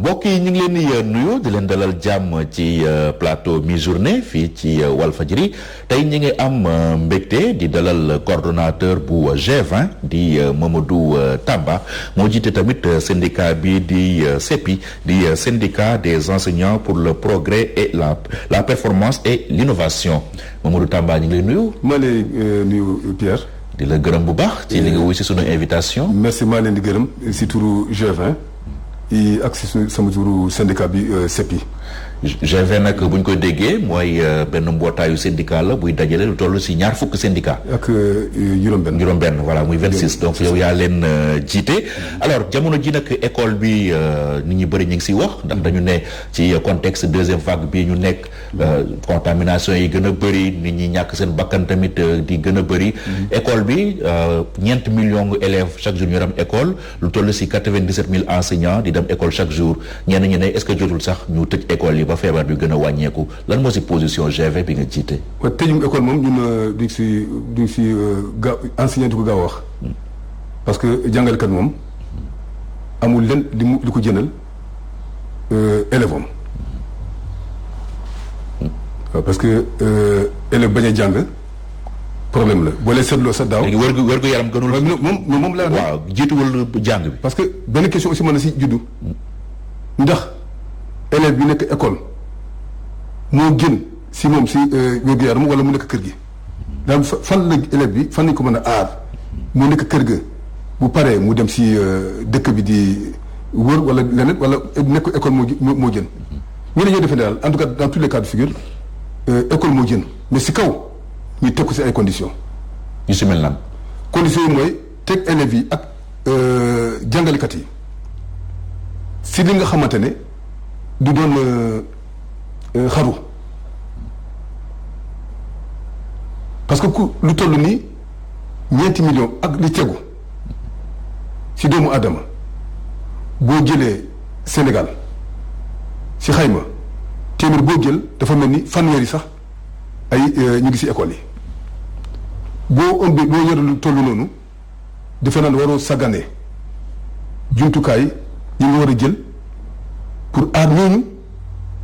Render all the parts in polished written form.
mbokk yi ñu ngi leen di nuyu di leen dalal jàmm ci plateau mi-journée fii ci Walfadjri tey ñu ngi am mbégte di dalal coordonnateur bu G20 di Mamadou Tamba moo jiite tamit syndicat bi di CEPI di syndicat des enseignants pour le progrès et la performance et l'innovation Mamadou Tamba ñu ngi lay nuyu. maa lay nuyu Pierre. di la gërëm bu baax. ci li nga wuy si sunu invitation. merci maa leen di gërëm si turu G20. yi ak si sama turu syndicat bi CEPI. G20 nag bu ñu koy déggee mooy benn mbootaayu syndicat la buy dajale lu toll si ñaar fukk syndicat. ak juróom-benn voilà muy 26 donc yow yaa leen jiite. alors jamono ji nag école bi nit ñi bëri ñu ngi siy wax ndax dañu ne ci contexte deuxième vague bi ñu nekk contamination yi gën a bëri nit ñi ñàkk seen bakkan tamit di gën a bëri. école bi 4 millions élèves chaque jour ñu dem école lu toll si 97 000 enseignants di dem école chaque jour ñenn ñi ne est-ce que jotul sax ñu tëj école yi ba feebar bi gën a wàññeeku lan moo si position G20 bi nga jiite. waaw tëjum école moom ñun duñ si gaaw enseignant di ko gaaw a wax parce que jàngalekat moom amul len li ko jënal élève am waaw parce que élève bañ a jàng problème la boo lee seetloo sa daaw. léegi wërgu yaram gënul. moom la. waaw jiituwul jàng bi. parce que benn question aussi mën na si juddu ndax élève bi nekk école moo gën si moom si wërgu yaram wala mu nekk kër gi daal fan la élève bi fan lañ ko mën a aar mu nekk kër ga bu paree mu dem si dëkk bi di wër wala leneen wala nekk école moo gën ñu ne ñoo defee daal en tout cas dans tous les cas de figure école moo gën mais si kaw ñu teg ko si ay conditions. yu si mel nan. conditions yi mooy teg élèves yi ak jàngalekat yi si li nga xamante ne du doon xaru parce que ku lu toll nii 4 millions ak li tegu si doomu aadama boo jëlee Sénégal si xayma téeméer boo jël dafa mel ni fanweer yi sax ay ñu ngi si école yi boo ëmbee boo yore lu toll noonu defe naa ne waroo sàggane jumtukaay yi nga war a jël pour aar ñooñu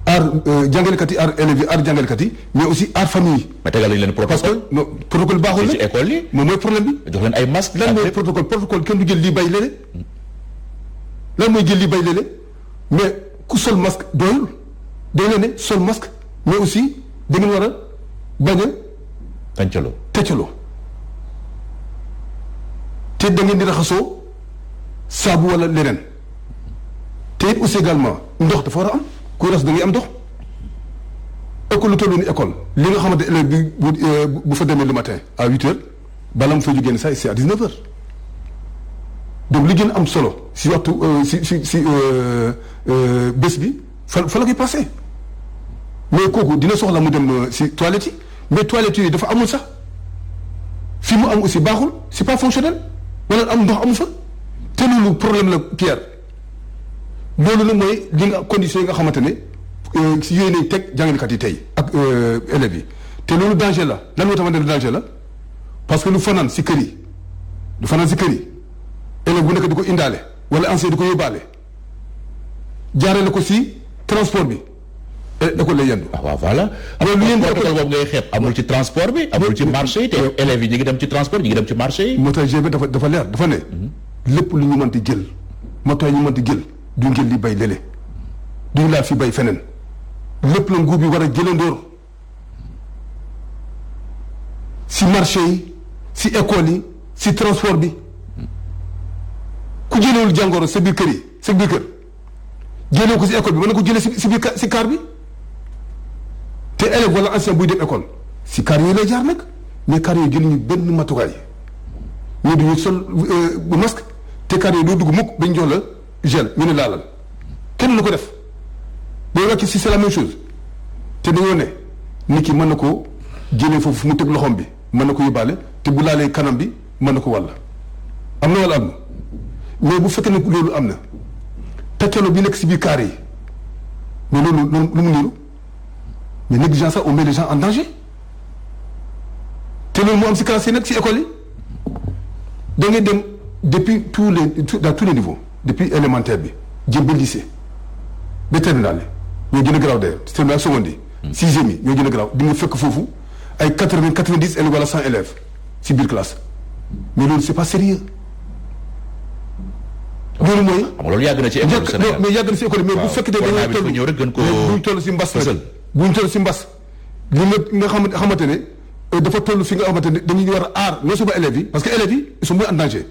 aar jàngalekat yi aar élèves yi aar jàngalekat yi mais aussi aar famille yi. mais tegal nañu leen protocole. parce que non protocole baaxul la ci école yi. moom mooy problème bi. jox leen ay masques. lan mooy protocole kenn du jël lii bay léeg lan mooy jël lii bay léeg mais ku sol masque doyul day leen ne sol masque mais aussi da ngeen war a bañ a. tëccaloo te da ngeen di raxasoo saabu wala leneen te it aussi également ndox dafa war a am kuy raxas da ngay am ndox école lu toll ni école li nga xamante élève bi bu fa demee le matin à 8h bala mu fay jógee saa c'est à 19h donc li gën am solo si waxtu si bés bi fa la koy passé mais kooku dina soxla mu dem si toilette yi mais toilette yi dafa amul sax fi mu am aussi baaxul c'est pas fonctionnel wala am ndox amu fa te loolu problème la Pierre loolu nag mooy li nga conditions yi nga xamante ne si yooyu nañ teg jàngalekat yi tey ak élèves yi te loolu danger la lan moo xamante ne danger la parce que lu fanaan si kër yi élève bu nekk di ko indaale wala enseignant di ko yóbbaale jaaree la ko si transport bi école lay yendu. waaw voilà. alors lu yendu école boobu ngay xeeb amul ci transport bi. amul ci marché yi te élèves yi ñu ngi dem ci transport ñu ngi dem ci marché yi. moo tax G20 dafa leer dafa ne. lépp lu ñu mënti jël moo tax ñu mënti jël du ngeen li bay lële duñu laa fi bay feneen lépp la nguur bi war a jëlandoor si marché yi si école yi si transport bi ku jëlewul jàngoro sa biir kër yi sa biir kër jëlee ko si école bi mën na ko jëlee si biir si car bi te élève wala ancien buy dem école si car yooyu lay jaar nag mais car yooyu jëluñu benn matukaay ñu duñu sol bu masque te car yooyu doo dugg mukk dañ jox la gel ñu ne laalal kenn lu ko def day wàcc si c'est la même chose te dañoo ne nit ki mën na ko jëlee foofu fu mu teg loxoom bi mën na ko yóbbaale te bu laalee kanam bi mën na ko wàll am na wala am na mais bu fekkee ne loolu am na tàccaloo bi nekk si biir car yi mais loolu lu mu niru mais négligence ça on met les gens en danger te loolu moo am si classe yi nag si école yi da ngay dem depuis dans tous les niveaux depuis élémentaire bi jëm ba lycée ba terminal yi ñoo gën a garaaw d'ailleurs terminal seconde yi. sixième yi ñoo gën a garaaw di nga fekk foofu ay 90 élèves wala 100 élèves si biir classe mais loolu c'est pas sérieux. loolu mooy. xam nga loolu yàgg na ci école Sénégal mais yàgg na si école mais bu fekkee dañoo ñëw rek gën ko buñ toll si mbas nag buñ toll si mbas li nga xamante ne dafa toll fi nga xamante ne dañuy war a aar non seulement élèves yi parce que élèves yi ils sont moins en danger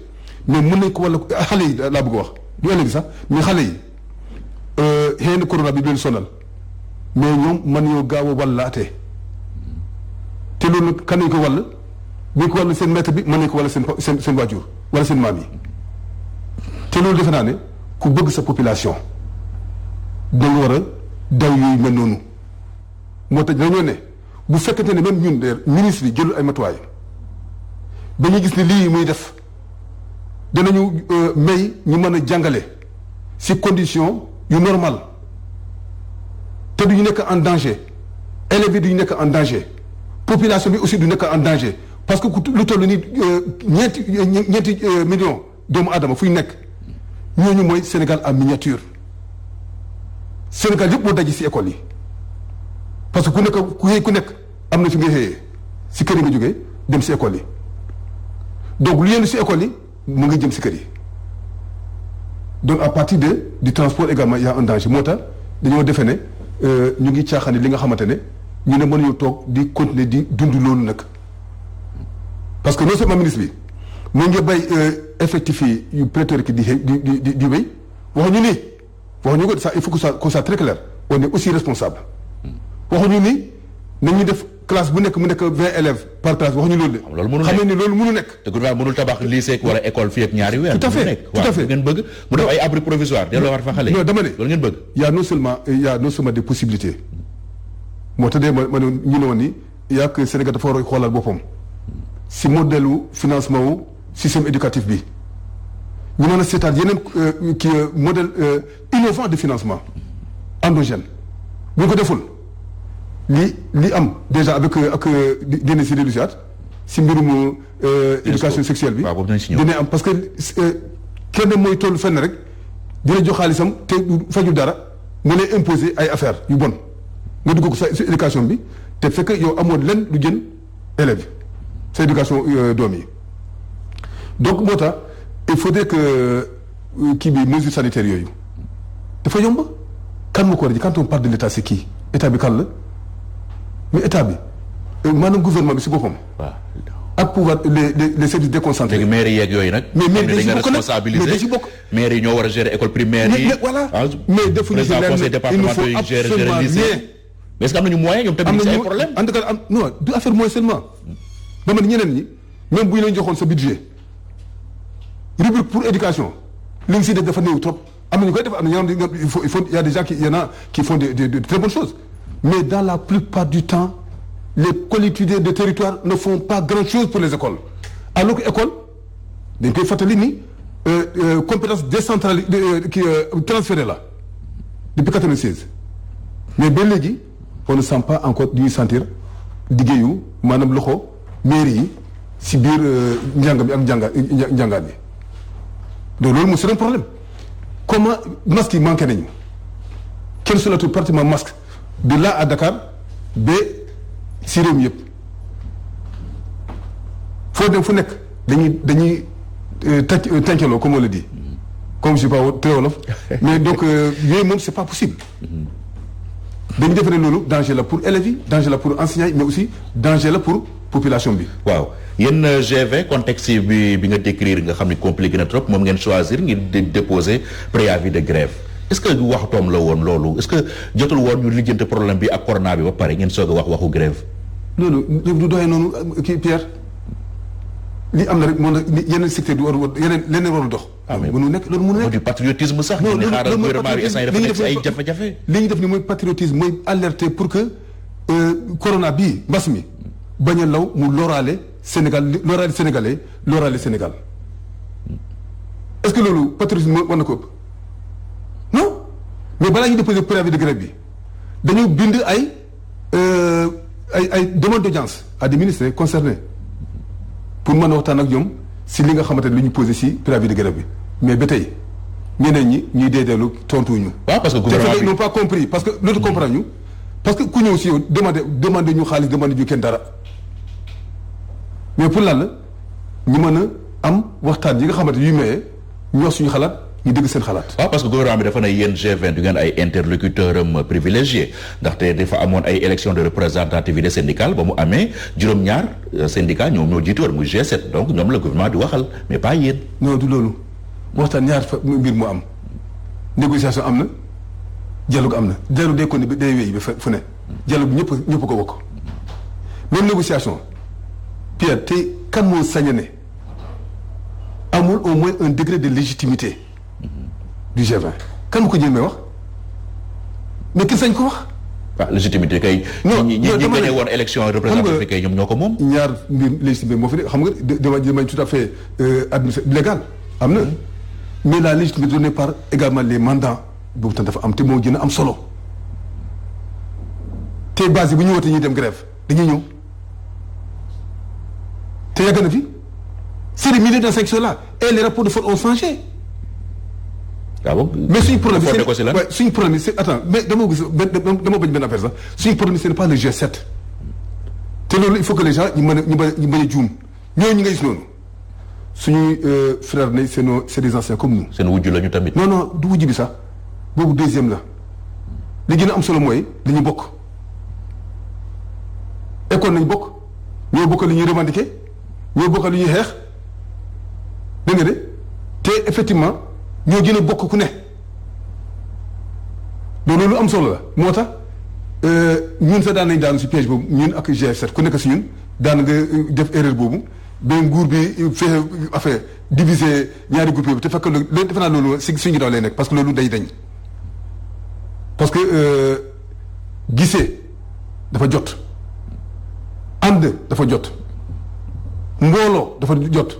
mais mën nañ ko wala xale yi laa bëgg a wax du élèves yi sax mais xale yi xëy na corona bi du leen sonal mais ñoom mën ñoo gaaw a wallaatee te loolu nag kan nañ ko wàll bu ñu ko wàll seen maître bi mën nañ ko wàll seen waajur wala seen maam yi te loolu defe naa ne ku bëgg sa population da nga war a daw yooyu mel noonu moo tax dañoo ne bu fekkente ne même ñun de ministre yi jëlul ay matuwaay dañuy gis ne lii muy def danañu may ñu mën a jàngale ci condition yu normal te duñu nekk en danger élèves yi duñu nekk en danger population bi aussi du nekk en danger parce que lu toll ni ñeenti millions doomu aadama fu ñu nekk ñooñu mooy Sénégal en miniature Sénégal yëpp moo daje ci école yi parce que ku nekk am na fi nga xëyee ci kër yi nga jógee dem ci école yi donc lu yenn ci école yi mu ngi jëm ci kër yi donc à partir du transport également il y a un danger moo tax dañoo defee ne ñu ngi caaxaan li nga xamante ne ñu ne mënuñu toog di continuer di dund loolu nag parce que non seulement ministre bi mu ngi bay effectif yi yu pléthorique di wéy waxuñu ni waxuñu ko ça il faut que ça soit très clair on est aussi responsable waxuñu ni nañu def classe bu nekk mu nekk 20 élèves par classe waxuñu loolu de. loolu mënul xam ne loolu mënul nekk. te gouvernement mënul tabax lycée wala école fii ak ñaari weer. tout à fait ngeen bëgg mu def ay abri provisoire delloo war fa xale yi. non dama ne loolu ngeen bëgg. y a non seulement des possibilités moo tax de ma ñu ne woon ni y a que Sénégal dafa war a xoolal boppam si modèle financement wu système éducatif bi ñu mën a seetaat yeneen modèle innovant de financement endogène bu ñu ko deful. li am déjà avec ak génne si dellusiwaat si mbirum éducation sexuelle bi dina am parce que kenn mooy toll fenn rek dina jox xaalisam te fajul dara mu lay imposer ay affaires yu bon nga dugg ko sa éducation bi te fekk yow amoon len lu jën élèves sa éducation doom yi donc moo tax il faudrait que kii bi mesures sanitaires yooyu dafa yomb kan moo ko war a ji quand on parle de l'état c'est qui état bi kan la mais état bi maanaam gouvernement bi si boppam. waaw ak pouvoir les services déconcentrés. léegi maire yeeg yooyu nag. mais dañ nga responsabiliser mais dañ si bokk. maire yi ñoo war a gérer école primaire yi. mais voilà mais defuñu si lenn conseil départemental yi gérer lycée. mais est-ce que am nañu moyen ñoom tamit. am nañu problème en tout cas am non du affaire moyen seulement. dama ne ñeneen ñi même bu ñu leen joxoon sa budget rubrique pour éducation li nga si def dafa néew trop am na ñu koy def am na ñoo xam il faut y a des gens qui y en a qui font de très bonnes choses. Mais dans la plupart du temps, les collectivités de territoire ne font pas grand-chose pour les écoles. Alors que école, dañ koy fàttali ni compétence décentralisée transférée là depuis 96. Mais ba léegi on ne sent pas encore du ñuy sentir liggéeyu maanaam loxo mairie yi si biir njàng bi ak njàngaan bi. Donc loolu mooy c'est un problème. Comment masques yi manqué nañu kenn solatul pratiquement masque. De là à Dakar ba si réew mi yëpp foo dem fu nekk dañuy tàncaloo comme on le dit comme je sais pas très wolof mais donc yooyu moom c'est pas possible dañu defe ne loolu danger la pour élèves yi danger la pour enseignants yi mais aussi danger la pour population bi. waaw yéen GV contexte bi nga décrire nga xam ne compliqué na trop moom ngeen choisir ngir déposer préavis de grève. est-ce que waxtoom la woon loolu est-ce que jotul woon ñu lijjante problème bi ak corona bi ba pare ngeen soog a wax waxu grève. loolu du doxee noonu kii Pierre li am na rek moom yeneen secteur du war leneen warul dox. mënu nekk loolu mënu nekk. du patriotisme sax. non xaaral gouvernement bi instant dafa nekk si ay jafe-jafe. li ñu def ni mooy patriotisme mooy alerter pour que corona bii mbas mi bañ a law mu loraale Sénégal loraale sénégalais loraale Sénégal est-ce que loolu patriotisme war na ko ëpp. non mais balaa ñu déposer préavis de grève bi dañu bind ay demande d'audience à des ministres concernés pour mën a waxtaan ak ñoom si li nga xamante ne lu ñu posé si préavis de grève bi mais ba tey ñeneen ñi ñuy deedeelu tontuñu. waaw parce que gouvernement ils n'ont pas compris parce que loolu comprendre ñu parce que ku ñëw si yow demandé ñu xaalis demandé ñu kenn dara mais pour lan la ñu mën a am waxtaan yi nga xamante yu mayee ñu wax suñu xalaat ñu dégg seen xalaat. waaw parce que gouvernement bi dafa ne yéen G20 du ngeen ay interlocuteurs am privilégiés ndaxte dafa amoon ay élections de représentativité syndicale ba mu amee juróom-ñaar syndicat ñoom ñoo jiitu woon muy G7 donc ñoom la gouvernement di waxal mais pas yéen. non du loolu waxtaan ñaar fa mbir mu am négociation am na dialogue am na dialogue day kon day wéy ba fu ne dialogue bi ñëpp ko bokk même négociation Pierre te kan moo sañ a ne amul au moins un degré de légitimité du G20 kan mu ko jël may wax mais ki sañ ko wax. ah légitimité kay. non ñi gagné woon élection représentative kay ñoom ñoo ko moom. ñaar mbir légitimité moo fi ne xam nga dama tout à fait administratif légal am na mais la légitimité donnée par également les mandats boobu tam dafa am te moo gën a am solo te base yi bu ñu wootee ñuy dem grève dañuy ñëw te yàgg na fi c'est des milliers d'insections là et les rapports de force ont changé. ah bon mais suñu problème suñu problème c'est attends mais dama bañ benn affaire sax suñu problème ce n'est pas le G7 te loolu il faut que les gens ñu mën a juum ñooñu nga gis noonu suñuy frères ne c'est des anciens comme nous. seen wujju la ñu tamit. non du wujju bi sax boobu deuxième la li gën a am solo mooy li ñu bokk école nañ bokk ñoo bokk li ñuy revendiquer ñoo bokk li ñuy xeex dégg nga de te effectivement. ñoo gën a bokk ku ne loolu lu am solo la moo tax ñun sax daan nañ daanu si piège boobu ñun ak G7 ku nekk si ñun daan nga def erreur boobu ba nguur bi fexe affaire diviser ñaari groupe yi te fekk loolu defe naa loolu si suñu ginnaaw lay nekk parce que loolu day dañ parce que gisee dafa jot ànd dafa jot mbooloo dafa jot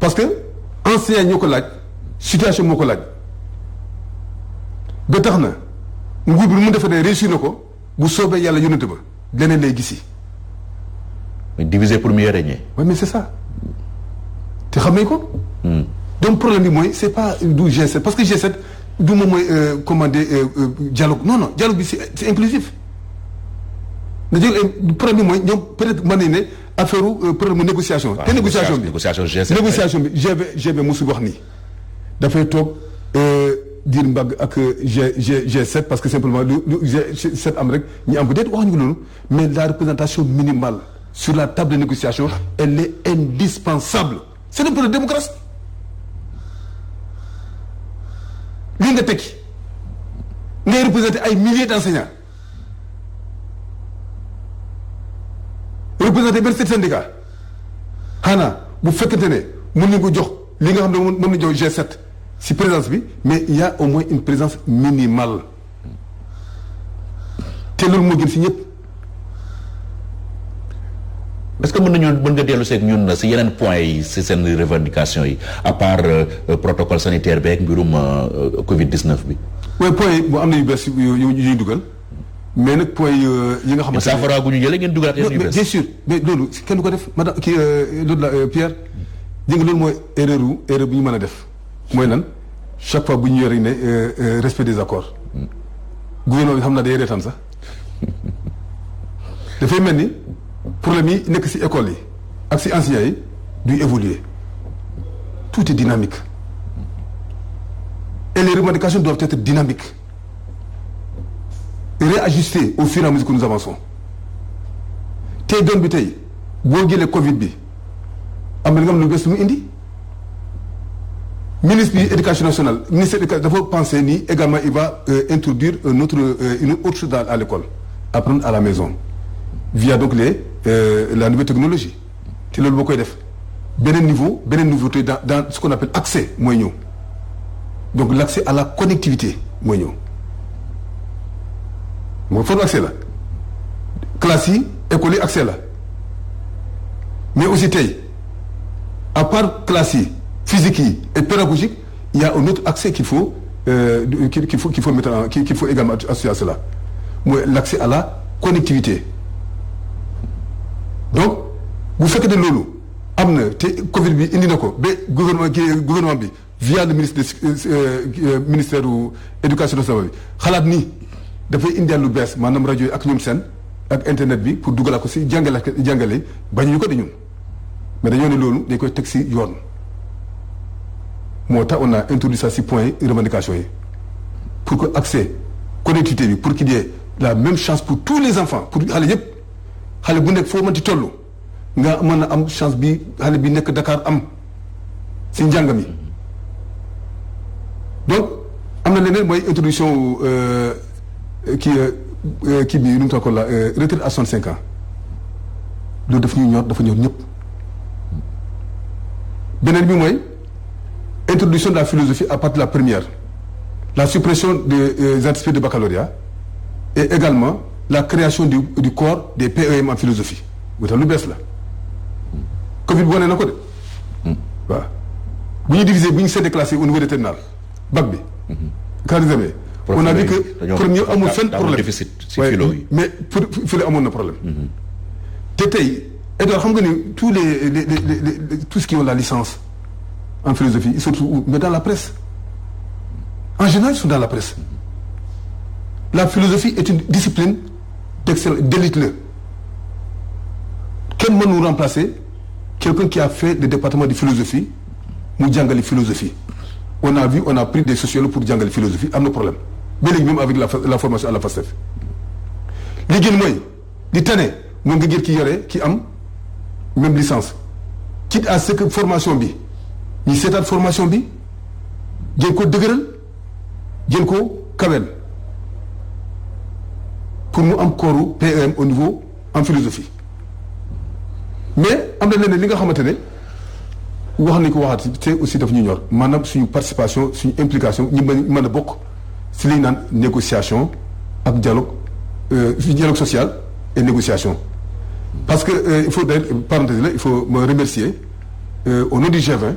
parce que enseignant ñoo ko laaj. situation moo ko laaj ba tax na nguur bi lu mu defee ne réussir na ko bu soobee yàlla yónnate ba leneen lay gisi. diviser pour mieux régner. oui mais c'est ça te xam nañ ko. donc problème bi mooy c'est pas du G7 parce que G7 du moom mooy commander dialogue non dialogue bi c'est inclusif nga jël problème bi mooy ñoom peut-être mën nañ ne affaire problème négociation. te négociation bi G20 mosul wax nii. dafay toog diir mbagg ak G7 parce que simplement lu G7 am rek ñu am peut-être waxuñu ko loolu mais la représentation minimale sur la table de négociation elle est indispensable c'est le problème de démocratie lii nga tekki ngay représenter ay milliers d'enseignants représenter benn syndicat xanaa bu fekkente ne mën nañu ko jox li nga xam ne moom la jox G7 si présence bi mais il y a au moins une présence minimale te loolu moo gën si ñëpp. est-ce que mën nga dellu seeg ñun si yeneen points yi si seen revendication yi à part protocole sanitaire beeg mbirum Covid 19 bi. oui points yi boo am na yu bees yu ñuy dugal mais nag points yi nga xamante ne saafara gu ñu jëlee ngeen dugalaat yeneen yu bees. bien sûr mais loolu kenn du ko def madame kii loolu la Pierre dégg nga loolu mooy erreur bu ñu mën a def. mooy lan chaque fois bu ñu yore ne respect des accords gouvernement bi xam naa day reetaan sax dafay mel ni problème yi nekk ci école yi ak ci enseignants yi duy évoluer tout est dynamique et les revendications doivent être dynamiques et réajustées au fur et à mesure que nous avançons tey doon bi tey boo jëlee Covid bi am na nga xam ne lu bees lu mu indi. ministre bi éducation nationale ministère de l'éducation dafa penser ni également il va introduire une autre chose à l'école apprendre à la maison via donc la nouvelle technologie te loolu boo koy def beneen nouveauté dans ce qu'on appelle accès mooy ñëw donc l'accès à la connectivité mooy ñëw mooy foofu accès la classe yi école yi accès la mais aussi tey à part classe yi physique yi et pédagogique il y a un autre accès qu'il faut également associer à cela mooy l'accès à la connectivité donc bu fekkee ne loolu am na te Covid bi indi na ko ba gouvernement bi via le ministère u éducation nationale bi xalaat ni dafay indial lu bees maanaam rajo yi ak ñoom seen ak internet bi pour dugalaa ko si jàngale bañuñu ko de ñun mais dañoo ne loolu dañ koy teg si yoon moo tax on a introduit ça si point revendication yi pour que accès connectivité bi pour qu'il y ait la même chance pour tous les enfants pour xale yëpp xale bu nekk foo mënti toll nga mën a am chance bi xale bi nekk Dakar am si njàng mi donc am na leneen mooy introduction kii bi nu mu tax ko la retraite à 65 ans loolu daf ñuy ñor dafa ñor ñëpp beneen bi mooy introduction de la philosophie à partir de la première la suppression des anticipés de baccalauréat et également la création du corps des PEM en philosophie bu tax lu bees la Covid bi wane na ko de waaw bu ñu diviser bu ñu seetee classé au niveau des terminales bac bi quand examen on a vu que premier amul fenn problème mais pour fële amoon na problème te tey Edouard xam nga ni tous les tous ceux qui ont la licence en philosophie ils sont mais dans la presse en général ils sont dans la presse la philosophie est une discipline d'excellence d'élite la kenn mënu remplacer quelqu'un qui a fait le département de philosophie mu jàngale philosophie on a pris des sociologues pour jàngale philosophie am na problème ba léegi même avec la formation à la FASTEF li gën mooy di tane moom nga jël ki yore ki am même licence quitte à ce que formation bi ñu seetaat formation bi jën ko dëgëral jën ko kawel pour mu am kooru PEM au niveau en philosophie mais am na leneen li nga xamante ne wax nañ ko waxaat te aussi daf ñu ñor maanaam suñu participation suñu implication ñu mën a bokk si li ñu naan négociation ak dialogue social et négociation parce que il faut d'ailleurs parenthèse là il faut me remercier au nom du G20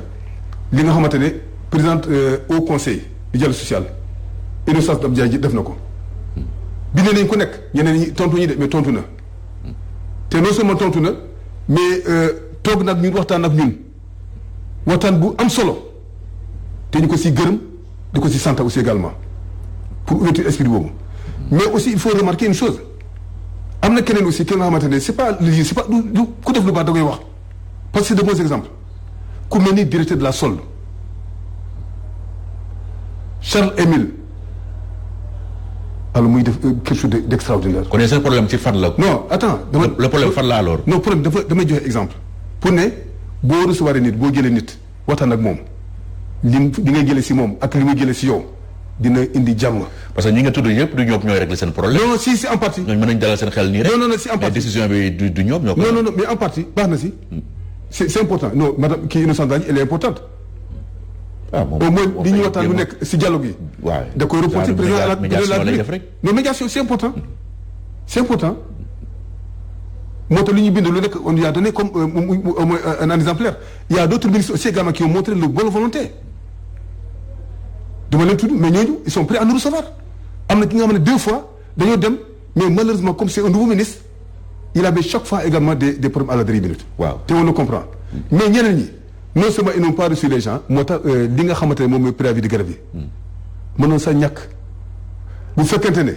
li nga xamante ne présidente au conseil du dialogue social Innocence Ntap Ndiaye def na ko bindee nañ ko nekk ñeneen ñi tontu ñi de mais tontu na te non seulement tontu na mais toog nag ñun waxtaan ak ñun waxtaan bu am solo te ñu ko si gërëm di ko si sant aussi également pour ouverture esprit boobu mais aussi il faut remarquer une chose am na keneen aussi ki nga xamante ne c'est pas du ku def lu baax da koy wax parce que c'est de bons exemples ku mel ni directeur de la SOL Charles Émile alors muy def quelque chose d'extraordinaire. kon seen problème ci fan la. non attends le problème fan la alors. non problème damay joxe exemple pour ne boo recevoir nit boo jëlee nit waxtaan ak moom li ngay jëlee si moom ak li muy jëlee si yow dina indi jàmm. parce que ñi nga tudd yëpp du ñoom ñooy régler seen problème. non si en partie. ñooñu mën nañu dalal seen xel nii rek. non si en partie mais décision bi du ñoom ñoo ko. non mais en partie baax na si. c'est important non madame kii Innocence Ntap elle est importante. moom au moins li ñu waxtaan lu nekk si dialogue yi. waaw da koy reporter président à la médiation lay def rek. non médiation c'est important moo tax li ñu bind lu nekk on lui a donné comme un exemplaire il y a d'autres ministres aussi également qui ont montré leur bonne volonté dama leen tudd mais ñooñu ils sont prêts à nous recevoir am na ki nga xam ne 2 fois dañoo dem mais malheureusement comme c'est un nouveau ministre il avait chaque fois également des problèmes à la dernière minute. waaw te on le comprend mais ñeneen ñi. non seulement ils n'ont pas reçu les gens moo tax li nga xamante ne moom mooy préavis de grève yi mënoon sa ñàkk bu fekkente ne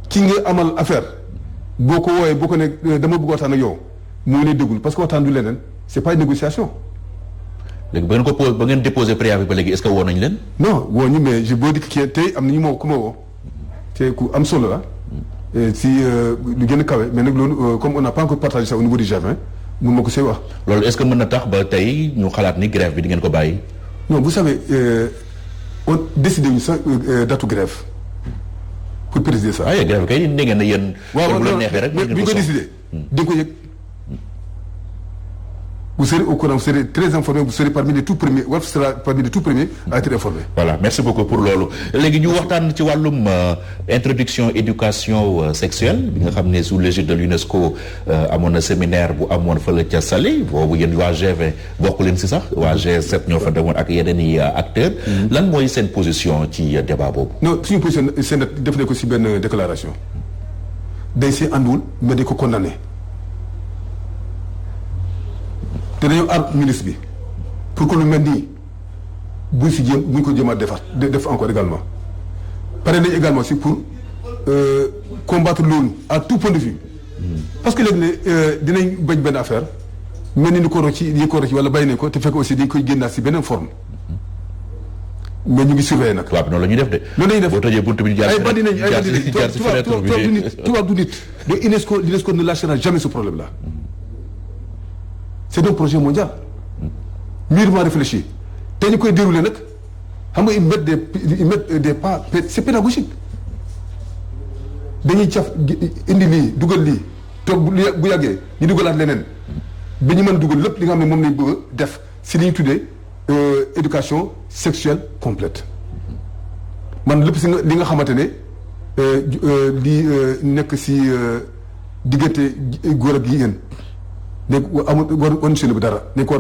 ki nga amal affaire boo ko wooyee boo ko ne dama bëgg waxtaan ak yow mu ngi lay déglu parce que waxtaan du leneen c'est pas une négociation. léegi ba ngeen déposé préavis ba léegi est-ce que woo nañ leen. non woo ñu mais je boo di kii tey am na ñu ku ma woo te ku am solo la si lu gën a kawe mais nag loolu comme on n'a pas encore partagé ça au niveau du G20 mun ma ko see wax. loolu est-ce que mën na tax ba tey ñu xalaat ni grève bi di ngeen ko bàyyi. non vous savez on décidé ñu sax datu grève pour présider ça. waaye grève kay dégg ngeen ne yéen. waaw bu la neexee rek mais bi ñu ko décidé. di nga ko yëg. vous serez au courant vous serez très informé vous serez parmi les tout premiers Walf sera parmi les tout premiers à être informé. voilà merci beaucoup pour loolu léegi ñu waxtaan ci wàllum introduction éducation sexuelle bi nga xam ne sous l'égide de l'UNESCO amoon na séminaire bu amoon fële ca Saly boobu yéen waa G20 bokk leen si sax waa G7 ñoo fa demoon ak yeneen i acteurs. lan mooy seen position ci débat boobu. non suñu position seen def nañ ko si benn déclaration day see àndul mais dañ ko condamné. te dañoo aar ministre bi pour que lu mel nii buñ ko jéem a def encore également pare nañ également aussi pour combattre loolu à tout point de vue parce que léegi ne dinañ bañ benn affaire mel ni ko rocci wala bàyyi nañ ko te fekk aussi dañ koy génnaat si beneen forme mais ñu ngi surveiller nag. tubaab noonu la ñuy def de. loolu la ñuy def boo tëjee buntu bi jaar ay bandi nañ jaar si fenêtre bi tubaab du nit. donc l'UNESCO ne lâchera jamais ce problème là. c'est un projet mondial. mûrement réfléchi te ñu koy dérouler nag xam nga ils mettent des pas c'est pédagogique dañuy caf indi lii dugal lii toog bu yàggee ñu dugalaat leneen ba ñu mën dugal lépp li nga xam ne moom lañ bëgg a def si li ñu tuddee éducation sexuelle complète man lépp si li nga xamante ne li nekk si diggante góor ak jigéen léegi amul wan seen bu dara dañ ko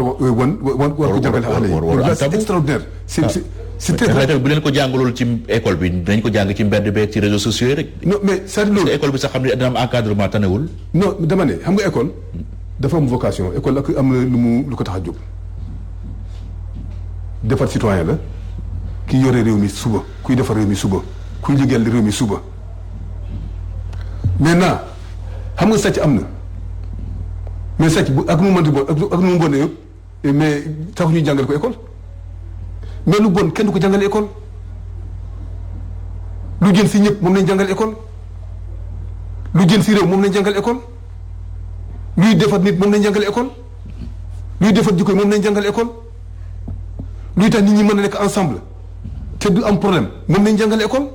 war ko jàngale xale yi c'est extraordinaire c'est très bu leen ko jàngalul ci école bi dañ ko jàng ci mbedd beeg ci réseaux sociaux yi rek. non mais c'est loolu école bi sax xam ne dina am encadrement tanewul. non dama ne xam nga école dafa am vocation école ak am na lu ko tax a jóg defar citoyen la ki yore réew mi suba kuy defar réew mi suba kuy liggéeyal réew mi suba maintenant xam nga sàcc am na mais sàcc bu ak nu mu mënti bon ak nu mu bonee yëpp mais tax ñuy jàngale ko école mais lu bon kenn du ko jàngale école lu jën si ñëpp moom lañ jàngale école lu jën si réew moom lañ jàngale école luy defar nit moom lañ jàngale école luy defar jikko moom lañ jàngale école luy tax nit ñi mën a nekk ensemble te du am problème moom lañ jàngale école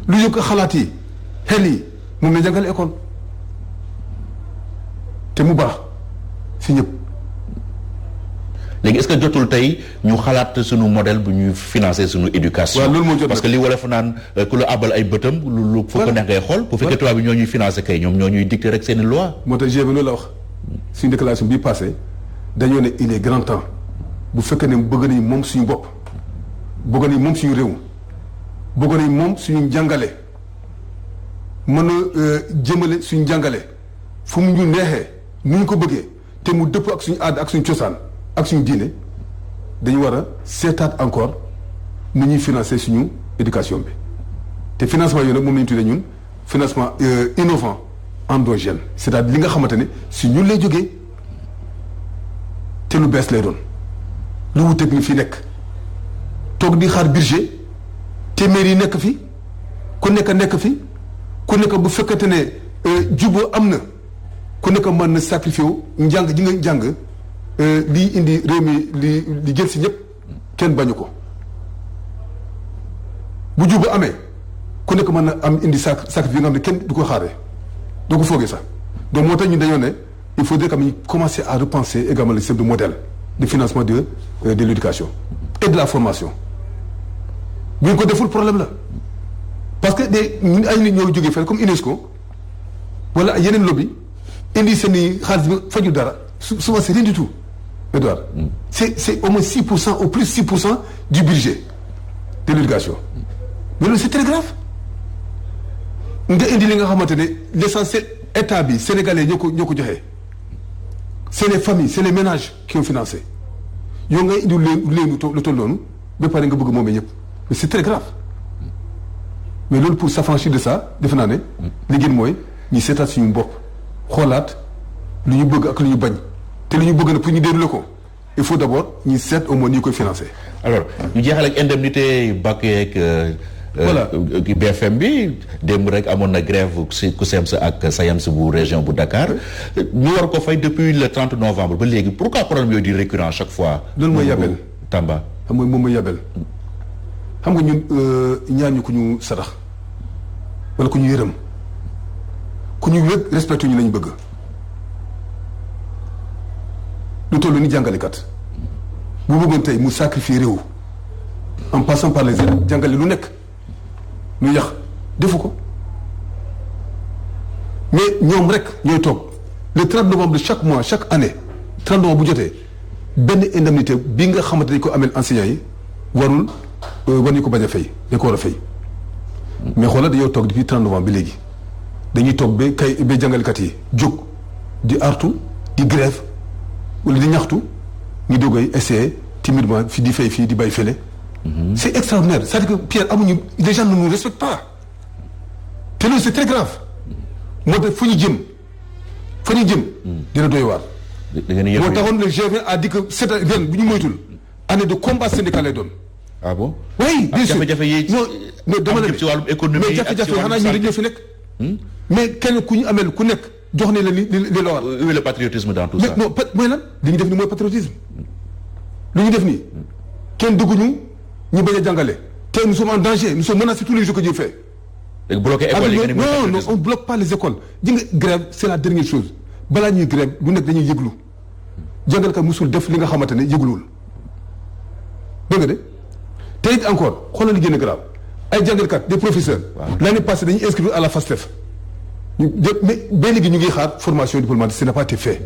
lu yokk xalaat yi xel yi moom lañ jàngale école te mu baax si ñëpp. léegi est-ce que jotul tey ñu xalaat suñu modèle bu ñuy financer suñu éducation. waaw loolu moo jot parce que li wala fa naan ku la abal ay bëtam lu fu ko neex ngay xool. bu fekkee tubaab bi ñoo ñuy financer kay ñoom ñoo ñuy dicter rek seen i loi. moo tax GIE loolu la wax suñu déclaration bii passé dañoo ne il est grand temps bu fekkee ne bëgg nañu moom suñu bopp bëgg nañu moom suñu réew bëgg nañu moom suñu jàngale mën a jëmale suñu jàngale fu mu ñu neexee nu ñu ko bëggee te mu dëpp ak suñu aada ak suñu cosaan ak suñu diine dañu war a seetaat encore nu ñuy financer suñu éducation bi te financement yooyu nag moom la ñu tuddee ñun financement innovant endogène c'est-à-dire li nga xamante ne si ñun lay jógee te lu bees lay doon lu wuteeg ñu fi nekk toog di xaar budget téeméer yi nekk fi ku nekk fi ku nekk bu fekkente ne juboo am na ku nekk mën na sacrifié wu njàng ji nga jàng lii indi réew mi li jël si ñëpp kenn bañu ko bu juboo amee ku nekk mën na am indi sacrifice yi nga xam ne kenn du ko xaaree doo ko foogee sax donc moo tax ñu dañoo ne il faudrait que ñu commencer à repenser également le système de modèle de financement de l'éducation et de la formation bu ñu ko deful problème la parce que ñun ay nit ñoo jógee fenn comme UNESCO wala yeneen lobby indi seen i xaalis bi faju dara souvent c'est rien du tout Edouard c'est au moins 6% au plus 6% du budget de l'éducation mais loolu c'est très grave nga indi li nga xamante ne l'essentiel état bi sénégalais ñoo ko joxee c'est les familles c'est les ménages qui ont financé yow ngay indi lu toll noonu ba pare nga bëgg moomee ñëpp mais c'est très grave mais loolu pour s'affranchir de ça defe naa ne li gën mooy ñu seetaat suñu bopp xoolaat lu ñu bëgg ak lu ñu bañ te lu ñu bëgg na pour ñu déroulé ko il faut d'abord ñu seet au moins ñu koy financer. alors ñu jeexal ak indemnité bac yeeg. voilà BFM bi démb rek amoon na grève si CUSEMS ak SAEMS bu région bu Dakar ñu war ko fay depuis le 30 novembre ba léegi pourquoi problème yooyu di récurrent chaque fois. loolu mooy yabel Tamba. xam nga moom mooy yabel xam nga ñun ñaan ñu ku ñu sarax wala ku ñu yërëm ku ñu wég respecté ñu lañu bëgg lu toll ni jàngalekat bu bëggoon tey mu sacrifier réew en passant par les aides jàngale lu nekk lu yàq defu ko mais ñoom rek ñooy toog le 30 novembre de chaque mois chaque année 30 novembre bu jotee benn indemnité bi nga xamante dañ ko amel enseignants yi war ñu ko bañ a fay dañ ko war a fay mais xoolal dañoo toog depuis 30 novembre bi léegi dañuy toog ba jàngalekat yi jóg di artu di grève wala di ñaxtu ñu doogay essayer timidement fii di fay fii di bàyyi fële. C'est extraordinaire c'est-à-dire que Pierre amuñu les gens ne nous respectent pas te loolu c'est très grave moo tax fu ñu jëm dina doy waar. moo taxoon le G20 a dit que cette ren bu ñu moytul année de combat syndical lay doon. ah bon. oui bien sûr jafe-jafe yi non dama la ci wàllum économie mais jafe-jafe xanaa ñu dañoo fi nekk. mais kenn ku ñu amel ku nekk jox ne la li la war. où est le patriotisme dans tout ça. mais non mooy lan li ñu def nii mooy patriotisme li ñu def nii kenn dugguñu ñu bañ a jàngale te nous sommes en danger nous sommes menacés tous les jours que Dieu fait. léegi bloqué école yi non on bloque pas les écoles ji nga grève c'est la dernière chose balaa ñuy grève lu nekk dañuy yëglu jàngalekat musul def li nga xamante ne yëgluwul dégg nga de te it encore xoolal li gën a grave ay jàngalekat des professeurs. l'année passée dañuy inscrire à la FASTEF mais ba léegi ñu ngi xaar formation diplomatique ce n'a pas été fait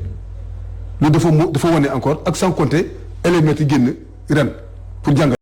loolu dafa wane encore ak sans compter élèves yi génn ren pour jàngal.